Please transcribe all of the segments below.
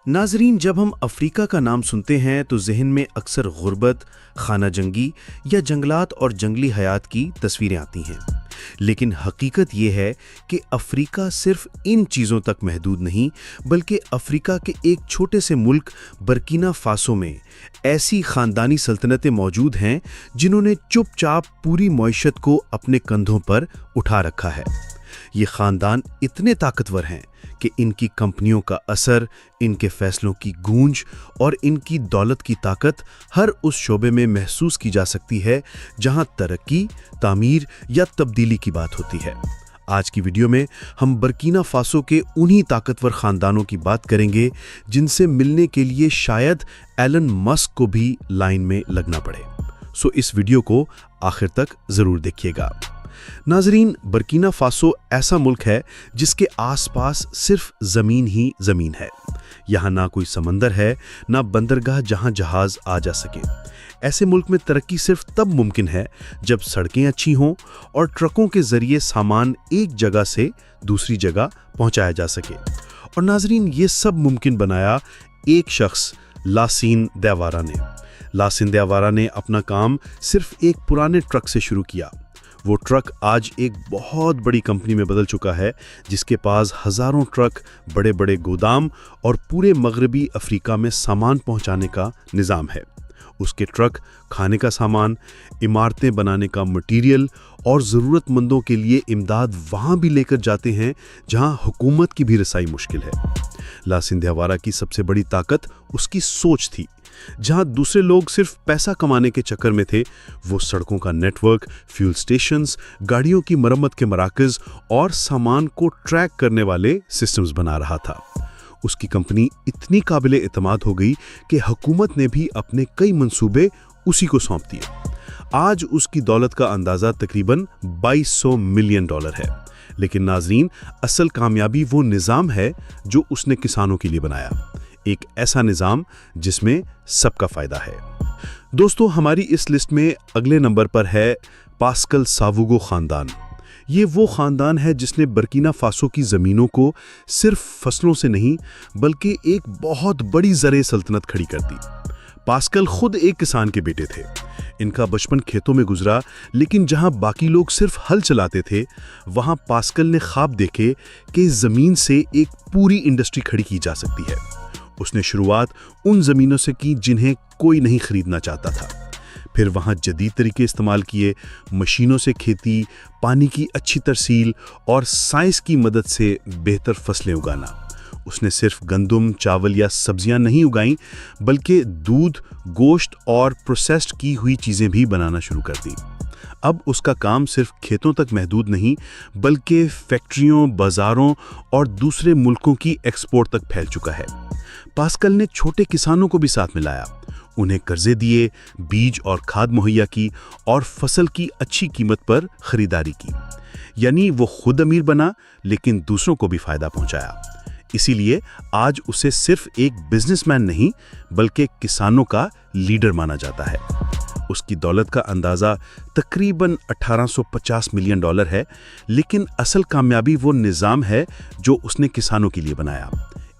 नाजरीन, जब हम अफ्रीका का नाम सुनते हैं तो जहन में अक्सर गुर्बत, खाना जंगी या जंगलात और जंगली हयात की तस्वीरें आती हैं। लेकिन हकीकत ये है कि अफ्रीका सिर्फ इन चीज़ों तक महदूद नहीं, बल्कि अफ्रीका के एक छोटे से मुल्क बर्किना फासो में ऐसी ख़ानदानी सल्तनतें मौजूद हैं जिन्होंने चुपचाप पूरी मईशत को अपने कंधों पर उठा रखा है। ये ख़ानदान इतने ताकतवर हैं कि इनकी कंपनियों का असर, इनके फैसलों की गूंज और इनकी दौलत की ताकत हर उस शोबे में महसूस की जा सकती है जहां तरक्की, तामीर या तब्दीली की बात होती है। आज की वीडियो में हम बर्किना फासो के उन्हीं ताकतवर खानदानों की बात करेंगे जिनसे मिलने के लिए शायद एलन मस्क को भी लाइन में लगना पड़े। सो इस वीडियो को आखिर तक जरूर देखिएगा। नाजरीन, बर्किना फासो ऐसा मुल्क है जिसके आसपास सिर्फ जमीन ही जमीन है। यहाँ ना कोई समंदर है, ना बंदरगाह जहाँ जहाज आ जा सके। ऐसे मुल्क में तरक्की सिर्फ तब मुमकिन है जब सड़कें अच्छी हों और ट्रकों के जरिए सामान एक जगह से दूसरी जगह पहुंचाया जा सके। और नाजरीन, ये सब मुमकिन बनाया एक शख्स, लासीन देवारा ने। लासीन देवारा ने अपना काम सिर्फ एक पुराने ट्रक से शुरू किया। वो ट्रक आज एक बहुत बड़ी कंपनी में बदल चुका है, जिसके पास हजारों ट्रक, बड़े बड़े गोदाम और पूरे मगरबी अफ्रीका में सामान पहुंचाने का निज़ाम है। उसके ट्रक खाने का सामान, इमारतें बनाने का मटीरियल और ज़रूरतमंदों के लिए इमदाद वहाँ भी लेकर जाते हैं जहाँ हुकूमत की भी रसाई मुश्किल है। लासीन देवारा की सबसे बड़ी ताकत उसकी सोच थी। जहां दूसरे लोग सिर्फ पैसा कमाने के चक्कर में थे, वो सड़कों का नेटवर्क, फ्यूल स्टेशंस, गाड़ियों की मरम्मत के मराकज़ और सामान को ट्रैक करने वाले सिस्टम्स बना रहा था। उसकी कंपनी इतनी काबिले एतमाद हो गई कि हुकूमत ने भी अपने कई मंसूबे उसी को सौंप दिए। आज उसकी दौलत का अंदाज़ा तकरीबन $2200 मिलियन है। लेकिन नाजरीन, असल कामयाबी वो निज़ाम है जो उसने किसानों के लिए बनाया। एक ऐसा निज़ाम जिसमें सबका फ़ायदा है। दोस्तों, हमारी इस लिस्ट में अगले नंबर पर है पास्कल सावुगो ख़ानदान। ये वो ख़ानदान है जिसने बर्किना फासो की ज़मीनों को सिर्फ फसलों से नहीं, बल्कि एक बहुत बड़ी ज़रे सल्तनत खड़ी कर दी। पास्कल खुद एक किसान के बेटे थे। इनका बचपन खेतों में गुजरा, लेकिन जहां बाकी लोग सिर्फ हल चलाते थे, वहां पास्कल ने ख्वाब देखे कि ज़मीन से एक पूरी इंडस्ट्री खड़ी की जा सकती है। उसने शुरुआत उन ज़मीनों से की जिन्हें कोई नहीं खरीदना चाहता था। फिर वहाँ जदीद तरीके इस्तेमाल किए, मशीनों से खेती, पानी की अच्छी तरसील और साइंस की मदद से बेहतर फसलें उगाना। उसने सिर्फ गंदम, चावल या सब्जियां नहीं उगाईं, बल्कि दूध, गोश्त और प्रोसेस्ड की हुई चीज़ें भी बनाना शुरू कर दी। अब उसका काम सिर्फ खेतों तक महदूद नहीं, बल्कि फैक्ट्रियों, बाज़ारों और दूसरे मुल्कों की एक्सपोर्ट तक फैल चुका है। पास्कल ने छोटे किसानों को भी साथ मिलाया, उन्हें कर्जे दिए, बीज और खाद मुहैया की और फसल की अच्छी कीमत पर खरीदारी की। यानी वो खुद अमीर बना, लेकिन दूसरों को भी फायदा पहुंचाया। इसीलिए आज उसे सिर्फ एक बिजनेसमैन नहीं, बल्कि किसानों का लीडर माना जाता है। उसकी दौलत का अंदाज़ा तकरीबन $1850 मिलियन है, लेकिन असल कामयाबी वो निज़ाम है जो उसने किसानों के लिए बनाया।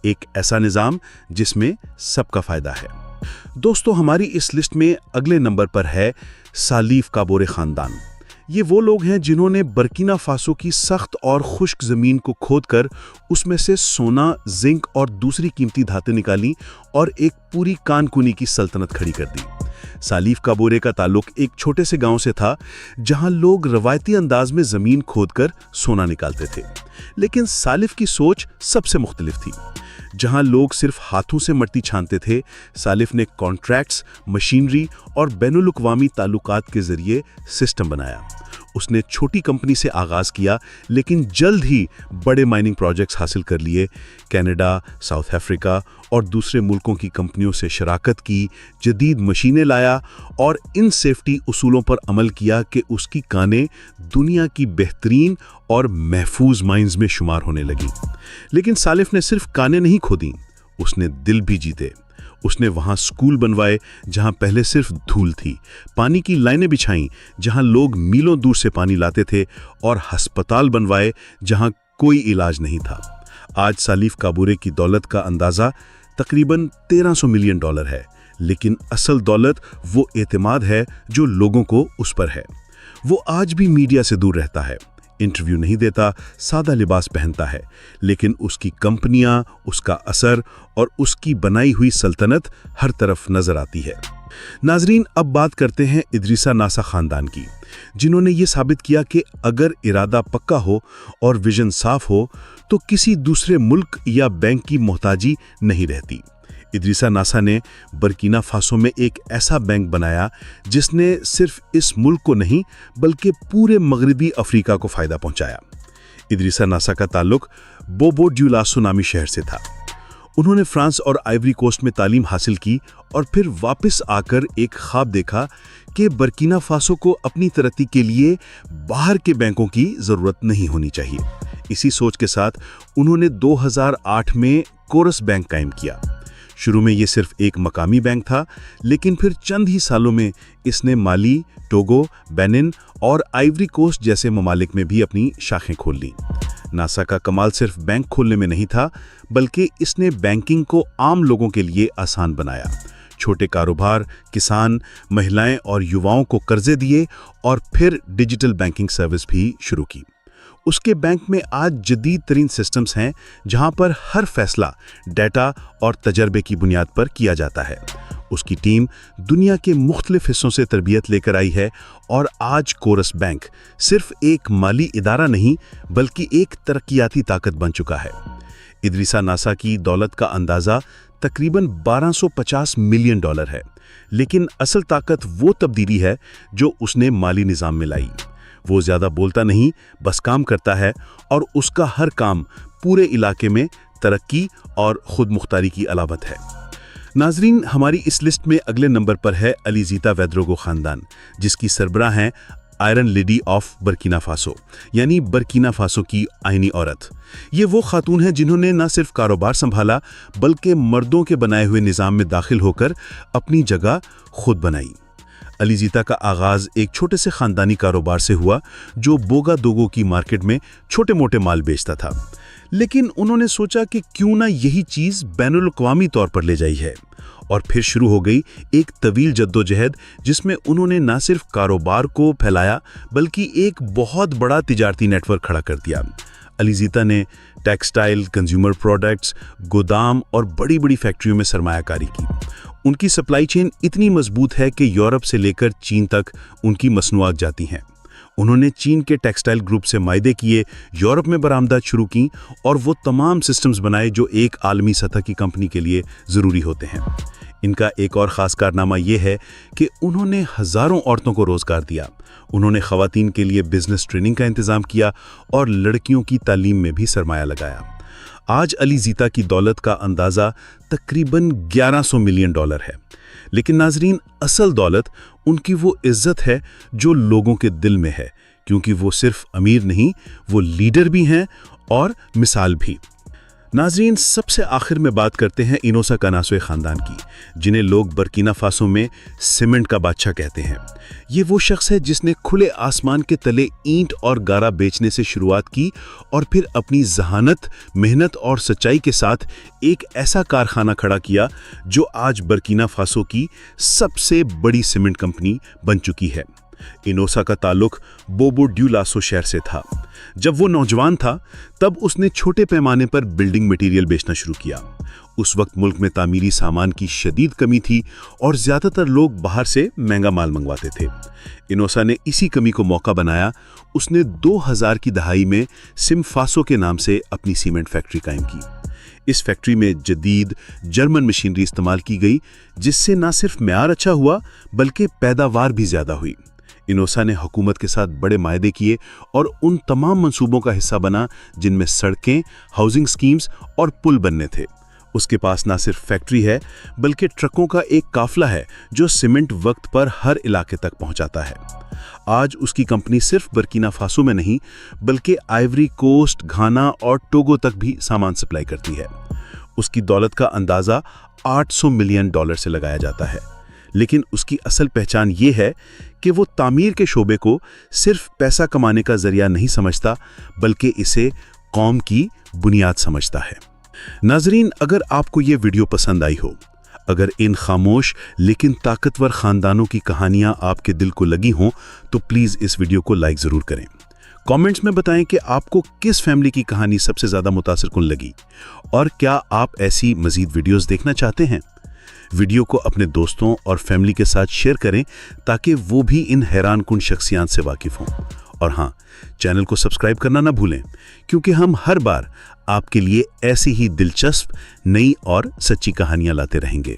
एक ऐसा निज़ाम जिसमें सबका फ़ायदा है। दोस्तों, हमारी इस लिस्ट में अगले नंबर पर है सालीफ काबोरे ख़ानदान। ये वो लोग हैं जिन्होंने बर्किना फासो की सख्त और खुश्क ज़मीन को खोदकर उसमें से सोना, जिंक और दूसरी कीमती धातें निकाली और एक पूरी कानकुनी की सल्तनत खड़ी कर दी। सालीफ काबोरे का ताल्लुक एक छोटे से गांव से था जहां लोग रवायती अंदाज में ज़मीन खोदकर सोना निकालते थे। लेकिन सालिफ की सोच सबसे मुख्तलिफ थी। जहां लोग सिर्फ हाथों से मट्टी छानते थे, सालिफ ने कॉन्ट्रैक्ट्स, मशीनरी और बैनुल-अक़वामी ताल्लुकात के जरिए सिस्टम बनाया। उसने छोटी कंपनी से आगाज़ किया, लेकिन जल्द ही बड़े माइनिंग प्रोजेक्ट्स हासिल कर लिए। कनाडा, साउथ अफ्रीका और दूसरे मुल्कों की कंपनियों से शराकत की, जदीद मशीनें लाया और इन सेफ्टी उसूलों पर अमल किया कि उसकी कानें दुनिया की बेहतरीन और महफूज माइंस में शुमार होने लगी। लेकिन सालिफ ने सिर्फ कानें नहीं खोदी, उसने दिल भी जीते। उसने वहाँ स्कूल बनवाए जहाँ पहले सिर्फ धूल थी, पानी की लाइनें बिछाईं जहाँ लोग मीलों दूर से पानी लाते थे, और अस्पताल बनवाए जहाँ कोई इलाज नहीं था। आज सालीफ काबोरे की दौलत का अंदाज़ा तकरीबन $1300 मिलियन है, लेकिन असल दौलत वो एतमाद है जो लोगों को उस पर है। वो आज भी मीडिया से दूर रहता है, इंटरव्यू नहीं देता, सादा लिबास पहनता है, लेकिन उसकी कंपनियां, उसका असर और उसकी बनाई हुई सल्तनत हर तरफ नजर आती है। नाजरीन, अब बात करते हैं इदरीसा नासा खानदान की, जिन्होंने ये साबित किया कि अगर इरादा पक्का हो और विजन साफ हो तो किसी दूसरे मुल्क या बैंक की मोहताजी नहीं रहती। इदरीसा नासा ने बर्किना फासो में एक ऐसा बैंक बनाया जिसने सिर्फ इस मुल्क को नहीं बल्कि पूरे मगरबी अफ्रीका को फायदा पहुंचाया। इदरीसा नासा का ताल्लुक बोबो ड्यूलासो नामी शहर से था। उन्होंने फ्रांस और आइवरी कोस्ट में तालीम हासिल की और फिर वापस आकर एक ख्वाब देखा कि बर्किना फासो को अपनी तरक्की के लिए बाहर के बैंकों की जरूरत नहीं होनी चाहिए। इसी सोच के साथ उन्होंने 2008 में कोरस बैंक कायम किया। शुरू में ये सिर्फ एक मकामी बैंक था, लेकिन फिर चंद ही सालों में इसने माली, टोगो, बेनिन और आइवरी कोस्ट जैसे ममालिक में भी अपनी शाखें खोल लीं। नासा का कमाल सिर्फ बैंक खोलने में नहीं था, बल्कि इसने बैंकिंग को आम लोगों के लिए आसान बनाया। छोटे कारोबार, किसान, महिलाएं और युवाओं को कर्जे दिए और फिर डिजिटल बैंकिंग सर्विस भी शुरू की। उसके बैंक में आज जदीद तरीन सिस्टम्स हैं, जहां पर हर फैसला डेटा और तजर्बे की बुनियाद पर किया जाता है। उसकी टीम दुनिया के मुख्तलिफ हिस्सों से तरबियत लेकर आई है और आज कोरस बैंक सिर्फ एक माली इदारा नहीं बल्कि एक तरक्याती ताकत बन चुका है। इदरीसा नासा की दौलत का अंदाज़ा तकरीबन $1250 मिलियन है, लेकिन असल ताकत वो तब्दीली है जो उसने माली निज़ाम में लाई। वो ज़्यादा बोलता नहीं, बस काम करता है और उसका हर काम पूरे इलाके में तरक्की और खुद मुख्तारी की अलामत है। नाजरीन, हमारी इस लिस्ट में अगले नंबर पर है अलीजीता वेद्रोगो खानदान, जिसकी सरबराह हैं iron lady of Burkina Faso, यानी बर्किना फासो की आईनी औरत। ये वो खातून हैं जिन्होंने न सिर्फ कारोबार संभाला बल्कि मर्दों के बनाए हुए निज़ाम में दाखिल होकर अपनी जगह खुद बनाई। अलीजीता का आगाज़ एक छोटे से ख़ानदानी कारोबार से हुआ जो बोगा दोगो की मार्केट में छोटे मोटे माल बेचता था, लेकिन उन्होंने सोचा कि क्यों ना यही चीज़ बैनुल-अक़वामी तौर पर ले जाई है, और फिर शुरू हो गई एक तवील जद्दोजहद जिसमें उन्होंने न सिर्फ कारोबार को फैलाया बल्कि एक बहुत बड़ा तिजारती नेटवर्क खड़ा कर दिया। अलीजीता ने टेक्सटाइल, कंज्यूमर प्रोडक्ट्स, गोदाम और बड़ी बड़ी फैक्ट्रियों में सरमायाकारी की। उनकी सप्लाई चेन इतनी मजबूत है कि यूरोप से लेकर चीन तक उनकी मसनूआत जाती हैं। उन्होंने चीन के टेक्सटाइल ग्रुप से मायदे किए, यूरोप में बरामदात शुरू की और वो तमाम सिस्टम्स बनाए जो एक आलमी सतह की कंपनी के लिए ज़रूरी होते हैं। इनका एक और ख़ास कारनामा ये है कि उन्होंने हज़ारों औरतों को रोज़गार दिया। उन्होंने ख़वातीन के लिए बिजनेस ट्रेनिंग का इंतज़ाम किया और लड़कियों की तालीम में भी सरमाया लगाया। आज अलीजीता की दौलत का अंदाज़ा तकरीबन $1100 मिलियन है, लेकिन नाजरीन, असल दौलत उनकी वो इज्जत है जो लोगों के दिल में है, क्योंकि वो सिर्फ अमीर नहीं, वो लीडर भी हैं और मिसाल भी। नाजरीन, सबसे आखिर में बात करते हैं इनोसा कानासोए ख़ानदान की, जिन्हें लोग बर्किना फासो में सीमेंट का बादशाह कहते हैं। ये वो शख्स है जिसने खुले आसमान के तले ईंट और गारा बेचने से शुरुआत की और फिर अपनी जहानत, मेहनत और सच्चाई के साथ एक ऐसा कारखाना खड़ा किया जो आज बर्किना फासो की सबसे बड़ी सीमेंट कंपनी बन चुकी है। इनोसा का ताल्लुक बोबो ड्यूलासो शहर से था। जब वो नौजवान था तब उसने छोटे पैमाने पर बिल्डिंग मटेरियल बेचना शुरू किया। उस वक्त मुल्क में तामीरी सामान की शदीद कमी थी और ज़्यादातर लोग बाहर से महंगा माल मंगवाते थे। इनोसा ने इसी कमी को मौका बनाया। उसने 2000 की दहाई में सिमफासो के नाम से अपनी सीमेंट फैक्ट्री कायम की। इस फैक्ट्री में जदीद जर्मन मशीनरी इस्तेमाल की गई, जिससे न सिर्फ म्यार अच्छा हुआ बल्कि पैदावार भी ज़्यादा हुई। इनोसा ने हुकूमत के साथ बड़े मायदे किए और उन तमाम मंसूबों का हिस्सा बना जिनमें सड़कें, हाउसिंग स्कीम्स और पुल बनने थे। उसके पास न सिर्फ फैक्ट्री है बल्कि ट्रकों का एक काफिला है जो सीमेंट वक्त पर हर इलाके तक पहुंचाता है। आज उसकी कंपनी सिर्फ बर्किना फासो में नहीं बल्कि आइवरी कोस्ट, घाना और टोगो तक भी सामान सप्लाई करती है। उसकी दौलत का अंदाज़ा $800 मिलियन से लगाया जाता है, लेकिन उसकी असल पहचान ये है कि वो तामीर के शोबे को सिर्फ पैसा कमाने का जरिया नहीं समझता बल्कि इसे कौम की बुनियाद समझता है। नाजरीन, अगर आपको ये वीडियो पसंद आई हो, अगर इन खामोश लेकिन ताकतवर खानदानों की कहानियां आपके दिल को लगी हों, तो प्लीज़ इस वीडियो को लाइक ज़रूर करें। कमेंट्स में बताएं कि आपको किस फैमिली की कहानी सबसे ज़्यादा मुतासिरकुन लगी और क्या आप ऐसी मज़ीद वीडियोस देखना चाहते हैं। वीडियो को अपने दोस्तों और फैमिली के साथ शेयर करें ताकि वो भी इन हैरानकुन शख्सियात से वाकिफ़ हों। और हाँ, चैनल को सब्सक्राइब करना ना भूलें, क्योंकि हम हर बार आपके लिए ऐसी ही दिलचस्प, नई और सच्ची कहानियां लाते रहेंगे।